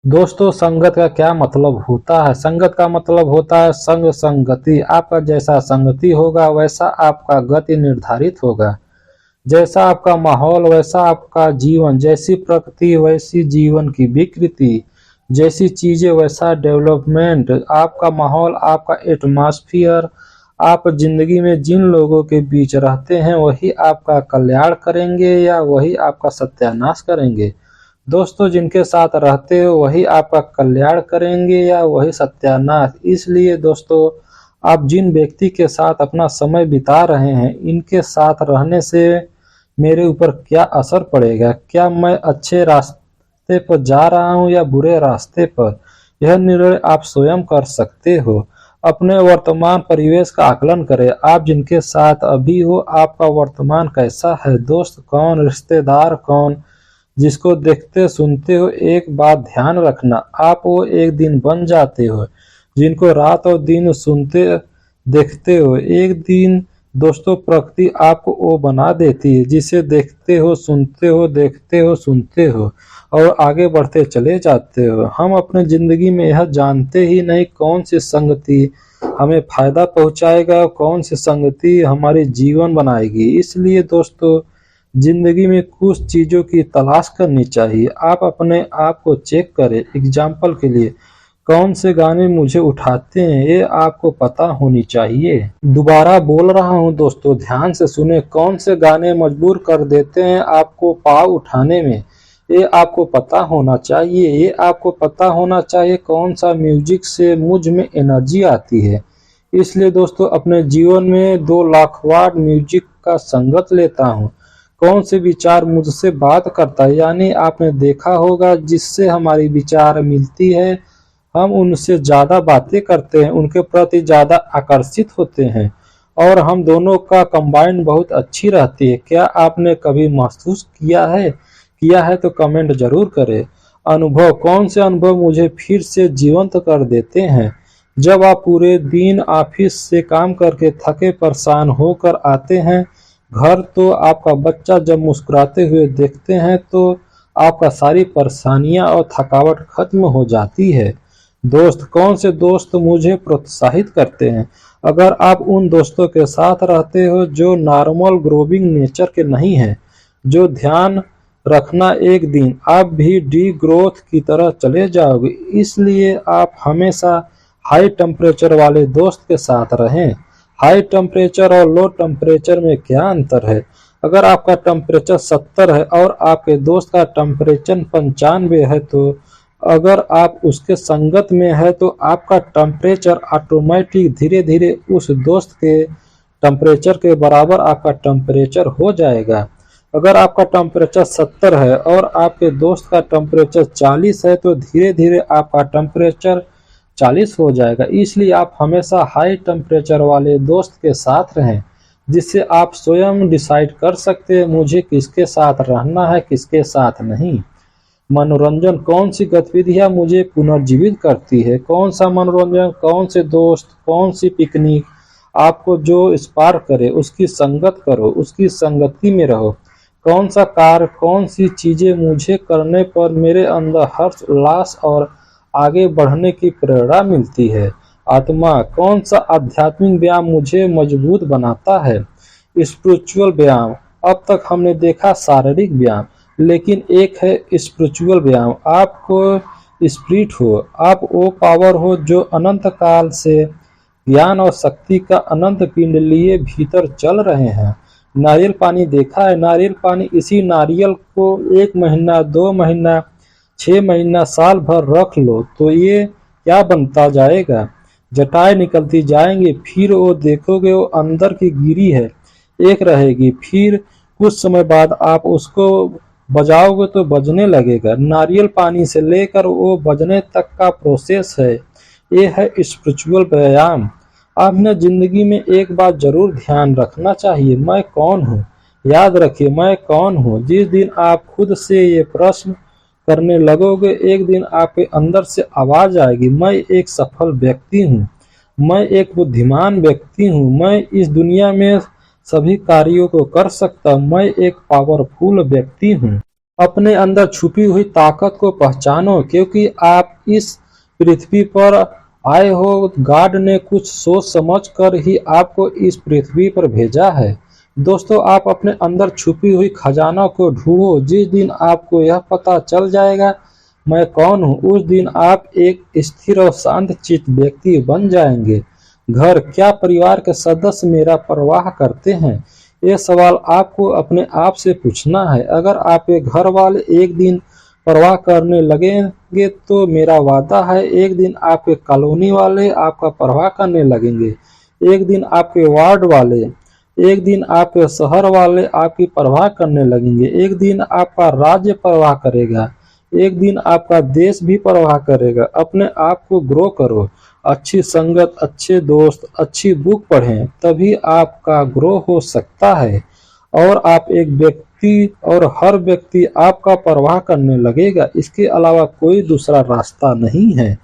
दोस्तों, संगत का क्या मतलब होता है? संगत का मतलब होता है संग संगति। आपका जैसा संगति होगा वैसा आपका गति निर्धारित होगा। जैसा आपका माहौल वैसा आपका जीवन, जैसी प्रकृति वैसी जीवन की विकृति, जैसी चीजें वैसा डेवलपमेंट। आपका माहौल, आपका एटमॉस्फियर, आप जिंदगी में जिन लोगों के बीच रहते हैं वही आपका कल्याण करेंगे या वही आपका सत्यानाश करेंगे। दोस्तों, जिनके साथ रहते हो वही आपका कल्याण करेंगे या वही सत्यानाश। इसलिए दोस्तों, आप जिन व्यक्ति के साथ अपना समय बिता रहे हैं, इनके साथ रहने से मेरे ऊपर क्या असर पड़ेगा? क्या मैं अच्छे रास्ते पर जा रहा हूं या बुरे रास्ते पर? यह निर्णय आप स्वयं कर सकते हो। अपने वर्तमान परिवेश का आकलन करें। आप जिनके साथ अभी हो, आपका वर्तमान कैसा है? दोस्त कौन, रिश्तेदार कौन, जिसको देखते सुनते हो? एक बात ध्यान रखना, आप वो एक दिन बन जाते हो जिनको रात और दिन सुनते देखते हो। एक दिन दोस्तों प्रकृति आपको वो बना देती है जिसे देखते हो, सुनते हो, देखते हो, सुनते हो और आगे बढ़ते चले जाते हो। हम अपने जिंदगी में यह जानते ही नहीं कौन सी संगति हमें फायदा पहुंचाएगा, कौन सी संगति हमारी जीवन बनाएगी। इसलिए दोस्तों, जिंदगी में कुछ चीजों की तलाश करनी चाहिए। आप अपने आप को चेक करें। एग्जाम्पल के लिए, कौन से गाने मुझे उठाते हैं ये आपको पता होनी चाहिए। दोबारा बोल रहा हूँ दोस्तों, ध्यान से सुने। कौन से गाने मजबूर कर देते हैं आपको पाँव उठाने में, ये आपको पता होना चाहिए। ये आपको पता होना चाहिए कौन सा म्यूजिक से मुझ में एनर्जी आती है। इसलिए दोस्तों, अपने जीवन में 2 लाख वाट म्यूजिक का संगत लेता हूँ। कौन से विचार मुझसे बात करता है, यानी आपने देखा होगा जिससे हमारी विचार मिलती है हम उनसे ज्यादा बातें करते हैं, उनके प्रति ज्यादा आकर्षित होते हैं और हम दोनों का कंबाइंड बहुत अच्छी रहती है। क्या आपने कभी महसूस किया है? किया है तो कमेंट जरूर करें। अनुभव, कौन से अनुभव मुझे फिर से जीवंत कर देते हैं? जब आप पूरे दिन ऑफिस से काम करके थके परेशान होकर आते हैं घर, तो आपका बच्चा जब मुस्कुराते हुए देखते हैं तो आपका सारी परेशानियां और थकावट खत्म हो जाती है। दोस्त, कौन से दोस्त मुझे प्रोत्साहित करते हैं? अगर आप उन दोस्तों के साथ रहते हो जो नॉर्मल ग्रोविंग नेचर के नहीं हैं, जो ध्यान रखना एक दिन आप भी डी ग्रोथ की तरह चले जाओगे। इसलिए आप हमेशा हाई टेम्परेचर वाले दोस्त के साथ रहें। हाई टेम्परेचर और लो टेम्परेचर में क्या अंतर है? अगर आपका टेम्परेचर 70 है और आपके दोस्त का टेम्परेचर 95 है, तो अगर आप उसके संगत में है तो आपका टेम्परेचर ऑटोमेटिक धीरे धीरे उस दोस्त के टेम्परेचर के बराबर आपका टेम्परेचर हो जाएगा। अगर आपका टेम्परेचर 70 है और आपके दोस्त का टेम्परेचर 40 है तो धीरे धीरे आपका टेम्परेचर 40 हो जाएगा। इसलिए आप हमेशा हाई टेम्परेचर वाले दोस्त के साथ रहें, जिससे आप स्वयं डिसाइड कर सकते हैं मुझे किसके साथ रहना है, किसके साथ नहीं। मनोरंजन, कौन सी गतिविधियां मुझे पुनर्जीवित करती है? कौन सा मनोरंजन, कौन से दोस्त, कौन सी पिकनिक आपको जो इंस्पायर करे उसकी संगत करो, उसकी संगति में रहो। कौन सा कार्य, कौन सी चीजें मुझे करने पर मेरे अंदर हर्ष, उल्लास और आगे बढ़ने की प्रेरणा मिलती है। आत्मा, कौन सा आध्यात्मिक व्यायाम मुझे मजबूत बनाता है। स्पिरिचुअल व्यायाम, अब तक हमने देखा शारीरिक व्यायाम, लेकिन एक है स्पिरिचुअल व्यायाम। आपको स्पिरिट हो, आप वो पावर हो जो अनंत काल से ज्ञान और शक्ति का अनंत पिंड लिए भीतर चल रहे हैं। नारियल पानी देखा है? नारियल पानी, इसी नारियल को 1 महीना, 2 महीना, 6 महीना, साल भर रख लो तो ये क्या बनता जाएगा? जटाएं निकलती जाएंगी। फिर वो देखोगे वो अंदर की गिरी है, एक रहेगी। फिर कुछ समय बाद आप उसको बजाओगे तो बजने लगेगा। नारियल पानी से लेकर वो बजने तक का प्रोसेस है। ये है स्पिरिचुअल व्यायाम। आपने जिंदगी में एक बात जरूर ध्यान रखना चाहिए, मैं कौन हूँ? याद रखिए, मैं कौन हूँ। जिस दिन आप खुद से ये प्रश्न करने लगोगे, एक दिन आपके अंदर से आवाज आएगी, मैं एक सफल व्यक्ति हूँ, मैं एक बुद्धिमान व्यक्ति हूँ, मैं इस दुनिया में सभी कार्यों को कर सकता हूँ, मैं एक पावरफुल व्यक्ति हूँ। अपने अंदर छुपी हुई ताकत को पहचानो, क्योंकि आप इस पृथ्वी पर आए हो। गॉड ने कुछ सोच समझ कर ही आपको इस पृथ्वी पर भेजा है। दोस्तों, आप अपने अंदर छुपी हुई खजाना को ढूंढो। जिस दिन आपको यह पता चल जाएगा मैं कौन हूँ, उस दिन आप एक स्थिर और शांत चित्त व्यक्ति बन जाएंगे। घर, क्या परिवार के सदस्य मेरा परवाह करते हैं? ये सवाल आपको अपने आप से पूछना है। अगर आपके घर वाले एक दिन परवाह करने लगेंगे तो मेरा वादा है एक दिन आपके कॉलोनी वाले आपका परवाह करने लगेंगे। एक दिन आपके वार्ड वाले, एक दिन आपके शहर वाले आपकी परवाह करने लगेंगे। एक दिन आपका राज्य परवाह करेगा। एक दिन आपका देश भी परवाह करेगा। अपने आप को ग्रो करो। अच्छी संगत, अच्छे दोस्त, अच्छी बुक पढ़ें, तभी आपका ग्रो हो सकता है और आप एक व्यक्ति और हर व्यक्ति आपका परवाह करने लगेगा। इसके अलावा कोई दूसरा रास्ता नहीं है।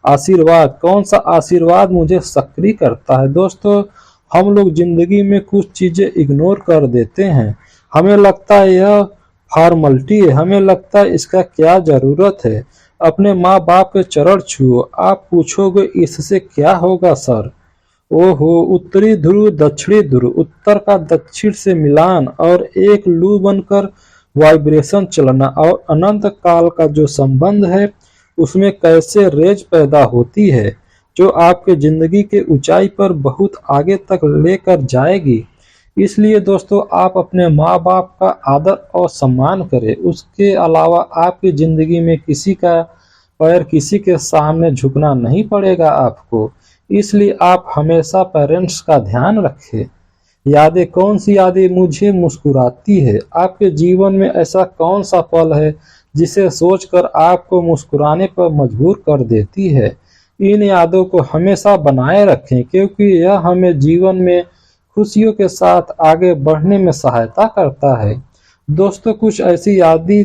आशीर्वाद, कौन सा आशीर्वाद मुझे सक्रिय करता है? दोस्तों, हम लोग जिंदगी में कुछ चीजें इग्नोर कर देते हैं। हमें लगता है यह फॉर्मलिटी है, हमें लगता है इसका क्या जरूरत है। अपने माँ बाप के चरण छुओ। आप पूछोगे इससे क्या होगा सर? ओहो, उत्तरी ध्रुव दक्षिणी ध्रुव, उत्तर का दक्षिण से मिलान और एक लू बनकर वाइब्रेशन चलना और अनंत काल का जो संबंध है उसमें कैसे रेज पैदा होती है जो आपके जिंदगी के ऊंचाई पर बहुत आगे तक लेकर जाएगी। इसलिए दोस्तों, आप अपने माँ बाप का आदर और सम्मान करें। उसके अलावा आपकी जिंदगी में किसी का पैर किसी के सामने झुकना नहीं पड़ेगा आपको। इसलिए आप हमेशा पेरेंट्स का ध्यान रखें। यादें, कौन सी यादें मुझे मुस्कुराती है? आपके जीवन में ऐसा कौन सा पल है जिसे सोचकर आपको मुस्कुराने पर मजबूर कर देती है? इन यादों को हमेशा बनाए रखें, क्योंकि यह हमें जीवन में खुशियों के साथ आगे बढ़ने में सहायता करता है। दोस्तों, कुछ ऐसी यादें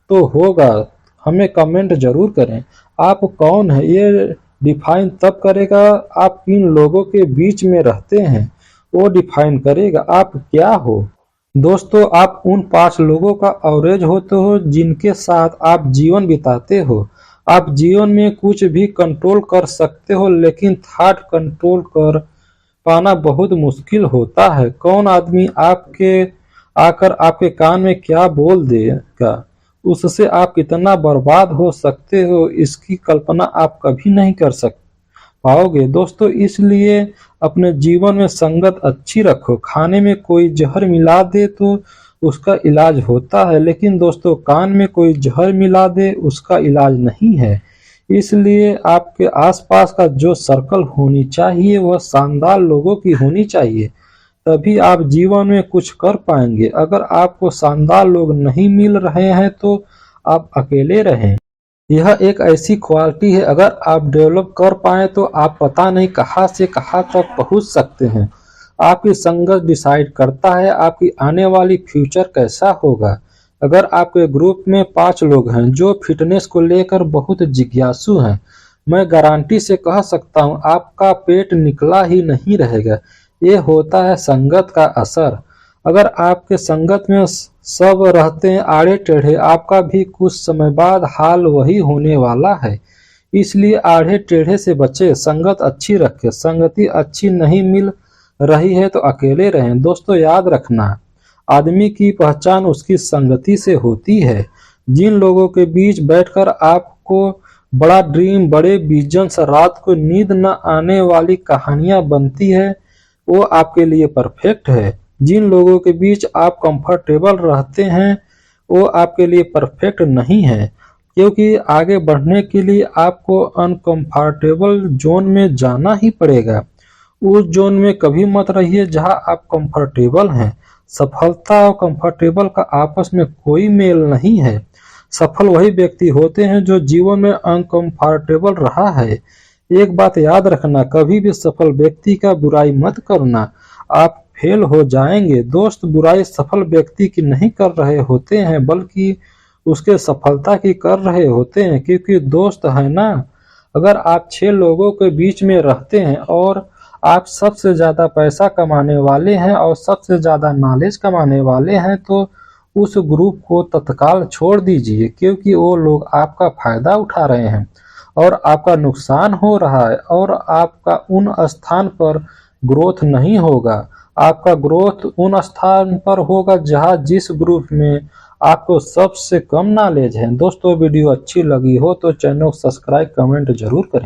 तो होगा, हमें कमेंट जरूर करें। आप कौन है ये डिफाइन तब करेगा आप किन लोगों के बीच में रहते हैं, वो डिफाइन करेगा आप क्या हो। दोस्तों, आप उन 5 लोगों का एवरेज होते हो जिनके साथ आप जीवन बिताते हो। आप जीवन में कुछ भी कंट्रोल कर सकते हो, लेकिन थॉट कंट्रोल कर पाना बहुत मुश्किल होता है। कौन आदमी आपके आकर आपके कान में क्या बोल देगा, उससे आप कितना बर्बाद हो सकते हो, इसकी कल्पना आप कभी नहीं कर पाओगे। दोस्तों, इसलिए अपने जीवन में संगत अच्छी रखो। खाने में कोई जहर मिला दे तो उसका इलाज होता है, लेकिन दोस्तों कान में कोई जहर मिला दे उसका इलाज नहीं है। इसलिए आपके आसपास का जो सर्कल होनी चाहिए वह शानदार लोगों की होनी चाहिए, तभी आप जीवन में कुछ कर पाएंगे। अगर आपको शानदार लोग नहीं मिल रहे हैं तो आप अकेले रहें। यह एक ऐसी क्वालिटी है, अगर आप डेवलप कर पाए तो आप पता नहीं कहां से कहां तक पहुंच सकते हैं। आपकी संगत डिसाइड करता है आपकी आने वाली फ्यूचर कैसा होगा। अगर आपके ग्रुप में 5 लोग हैं जो फिटनेस को लेकर बहुत जिज्ञासु हैं, मैं गारंटी से कह सकता हूं आपका पेट निकला ही नहीं रहेगा। ये होता है संगत का असर। अगर आपके संगत में सब रहते हैं आड़े टेढ़े, आपका भी कुछ समय बाद हाल वही होने वाला है। इसलिए आड़े टेढ़े से बचे, संगत अच्छी रखें। संगति अच्छी नहीं मिल रही है तो अकेले रहें। दोस्तों, याद रखना, आदमी की पहचान उसकी संगति से होती है। जिन लोगों के बीच बैठकर आपको बड़ा ड्रीम, बड़े विजन्स, रात को नींद न आने वाली कहानियां बनती है, वो आपके लिए परफेक्ट है। जिन लोगों के बीच आप कंफर्टेबल रहते हैं वो आपके लिए परफेक्ट नहीं है, क्योंकि आगे बढ़ने के लिए आपको अनकंफर्टेबल जोन में जाना ही पड़ेगा। उस जोन में कभी मत रहिए जहां आप कंफर्टेबल हैं। सफलता और कंफर्टेबल का आपस में कोई मेल नहीं है। सफल वही व्यक्ति होते हैं जो जीवन में अनकंफर्टेबल रहा है। एक बात याद रखना, कभी भी सफल व्यक्ति का बुराई मत करना, आप फेल हो जाएंगे। दोस्त बुराई सफल व्यक्ति की नहीं कर रहे होते हैं, बल्कि उसके सफलता की कर रहे होते हैं, क्योंकि दोस्त है ना। अगर आप 6 लोगों के बीच में रहते हैं और आप सबसे ज्यादा पैसा कमाने वाले हैं और सबसे ज्यादा नॉलेज कमाने वाले हैं, तो उस ग्रुप को तत्काल छोड़ दीजिए, क्योंकि वो लोग आपका फायदा उठा रहे हैं और आपका नुकसान हो रहा है और आपका उन स्थान पर ग्रोथ नहीं होगा। आपका ग्रोथ उन स्थान पर होगा जहां जिस ग्रुप में आपको सबसे कम नॉलेज है। दोस्तों वीडियो अच्छी लगी हो तो चैनल को सब्सक्राइब कमेंट जरूर करें।